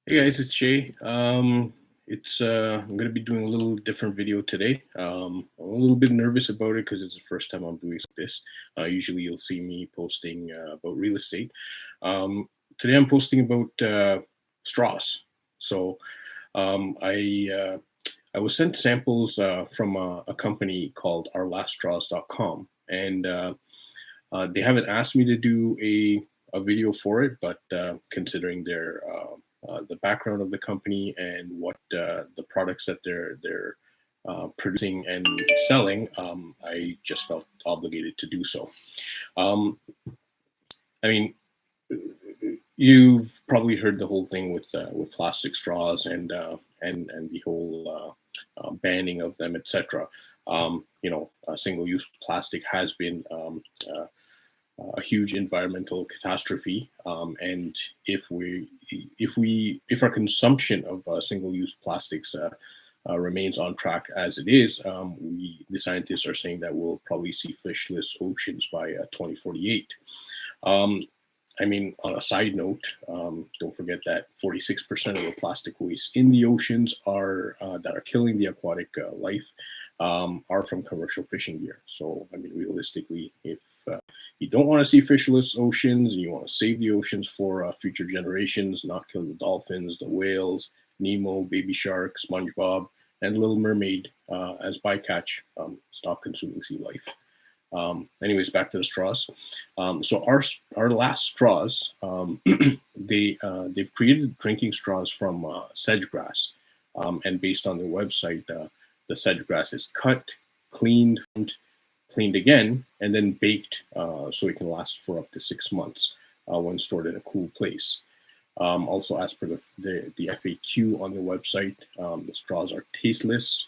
Hey guys, it's Jay. It's I'm gonna be doing a little different video today. I'm a little bit nervous about it because it's the first time I'm doing this. Usually you'll see me posting about real estate. Um, Today I'm posting about straws. So um, I uh, I was sent samples from a company called ourlaststraws.com, and they haven't asked me to do a video for it, but considering their the background of the company and what the products that they're producing and selling, I just felt obligated to do so. Um, I mean, you've probably heard the whole thing with plastic straws and the whole banning of them, etc. Single-use plastic has been a huge environmental catastrophe. And if our consumption of single-use plastics remains on track as it is, the scientists are saying that we'll probably see fishless oceans by 2048. Um, on a side note, don't forget that 46% of the plastic waste in the oceans are that are killing the aquatic life are from commercial fishing gear. So, realistically, if you don't want to see fishless oceans and you want to save the oceans for future generations, not kill the dolphins, the whales, Nemo, Baby Shark, SpongeBob, and Little Mermaid as bycatch, stop consuming sea life. Anyways, back to the straws. So our last straws, they've created drinking straws from sedge grass, and based on their website, the sedge grass is cut, cleaned, cleaned again, and then baked so it can last for up to 6 months when stored in a cool place. Also, as per the FAQ on the website, the straws are tasteless,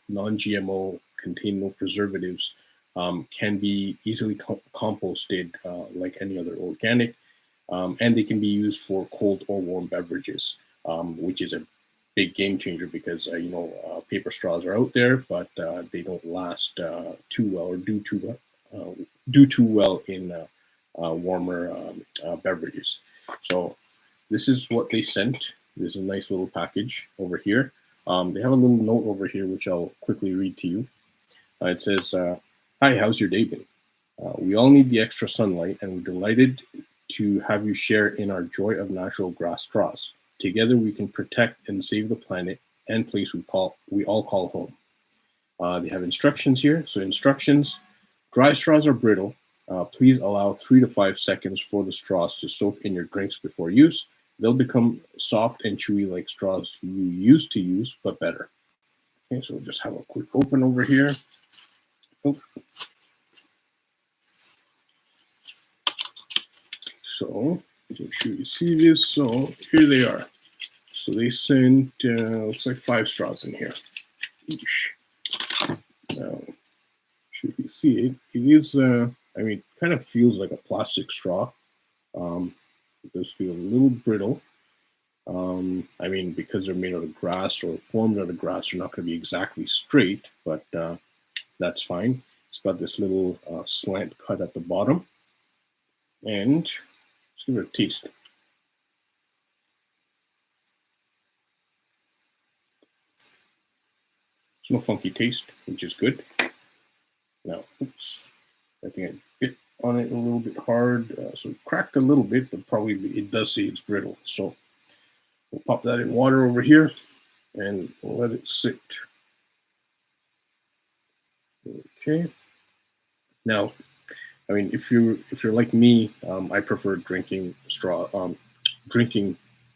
non-GMO, contain no preservatives, can be easily composted like any other organic, and they can be used for cold or warm beverages, which is a big game changer because paper straws are out there, but they don't last too well or do too well in warmer beverages. So this is what they sent. There's a nice little package over here. They have a little note over here which I'll quickly read to you. It says, "Hi, how's your day been? We all need the extra sunlight, and we're delighted to have you share in our joy of natural grass straws. Together, we can protect and save the planet and place we all call home." They have instructions here. So instructions: dry straws are brittle. Please allow 3 to 5 seconds for the straws to soak in your drinks before use. They'll become soft and chewy like straws you used to use, but better. Okay, so we'll just have a quick open over here. Oh. So make sure you see this. So here they are. So they sent looks like 5 straws in here. Now, should you see it? It is kind of feels like a plastic straw. It does feel a little brittle. Because they're made out of grass or formed out of grass, they're not going to be exactly straight, but that's fine. It's got this little slant cut at the bottom. And let's give it a taste. There's no funky taste, which is good. Now, oops, I think I bit on it a little bit hard, so it cracked a little bit, but probably it does say it's brittle. So we'll pop that in water over here and let it sit. Okay. Now, if you're like me, I prefer drinking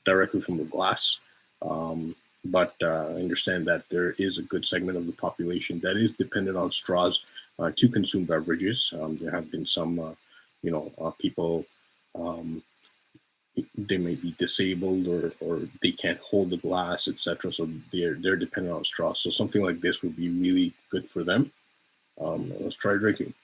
directly from the glass. But I understand that there is a good segment of the population that is dependent on straws to consume beverages. There have been some, people, they may be disabled or they can't hold the glass, etc. So they're dependent on straws. So something like this would be really good for them. Let's try drinking.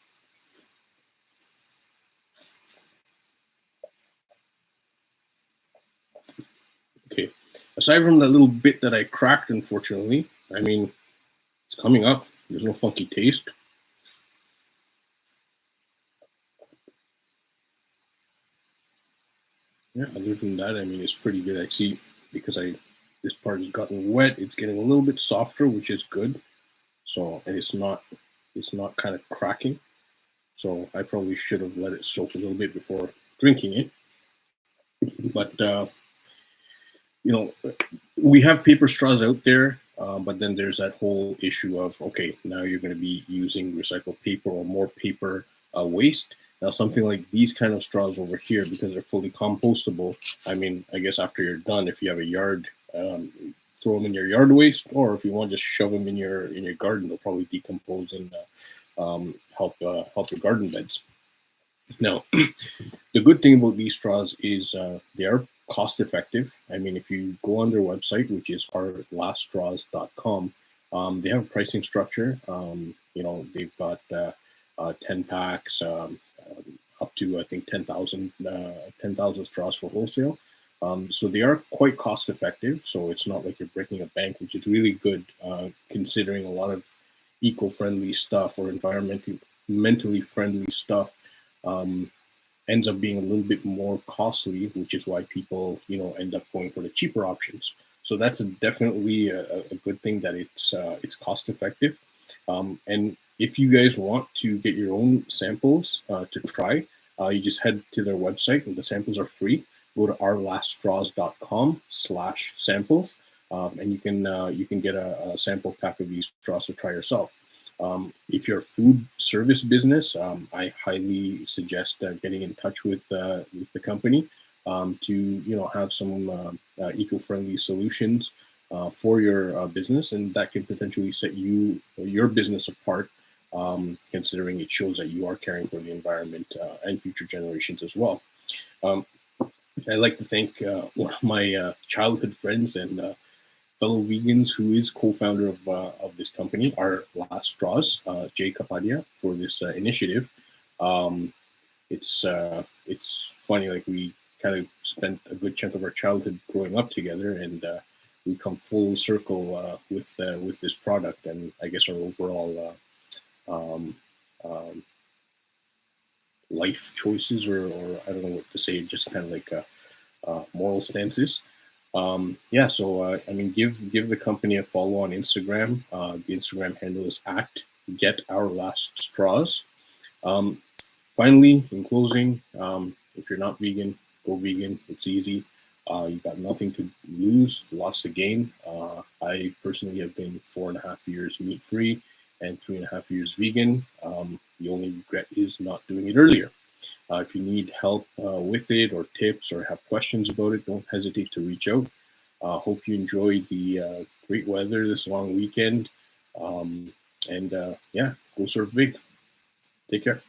Okay. Aside from that little bit that I cracked, unfortunately, it's coming up. There's no funky taste. Yeah, other than that, it's pretty good. I see because this part has gotten wet. It's getting a little bit softer, which is good. So, and it's not kind of cracking. So I probably should have let it soak a little bit before drinking it. But you know, we have paper straws out there, but then there's that whole issue of, okay, now you're going to be using recycled paper or more paper waste. Now, something like these kind of straws over here, because they're fully compostable, I mean, I guess after you're done, if you have a yard, throw them in your yard waste, or if you want, just shove them in your garden. They'll probably decompose and help your garden beds. Now, the good thing about these straws is they are cost effective. I mean, if you go on their website, which is ourstlaststraws.com, they have a pricing structure. They've got 10 packs, up to, I think, 10,000 straws for wholesale. So they are quite cost effective. So it's not like you're breaking a bank, which is really good considering a lot of eco-friendly stuff or environmentally friendly stuff ends up being a little bit more costly, which is why people, end up going for the cheaper options. So that's definitely a good thing that it's cost effective. And if you guys want to get your own samples to try, you just head to their website, and the samples are free. Go to ourlaststraws.com/samples, and you can get a sample pack of these straws to try yourself. If you're a food service business, I highly suggest getting in touch with the company to have some eco-friendly solutions for your business, and that can potentially set your business apart, considering it shows that you are caring for the environment and future generations as well. I'd like to thank one of my childhood friends and fellow vegans who is co-founder of this company, Our Last Straws, Jay Kapadia, for this initiative. It's funny, like we kind of spent a good chunk of our childhood growing up together, and we come full circle with this product, and I guess our overall life choices, or I don't know what to say, just kind of like moral stances. So I mean, give the company a follow on Instagram. The Instagram handle is @GetOurLastStraws. Finally, in closing, if you're not vegan, go vegan. It's easy. You've got nothing to lose, lots to gain. I personally have been 4.5 years meat free and 3.5 years vegan. The only regret is not doing it earlier. If you need help with it, or tips, or have questions about it, don't hesitate to reach out. Hope you enjoyed the great weather this long weekend. Go serve big. Take care.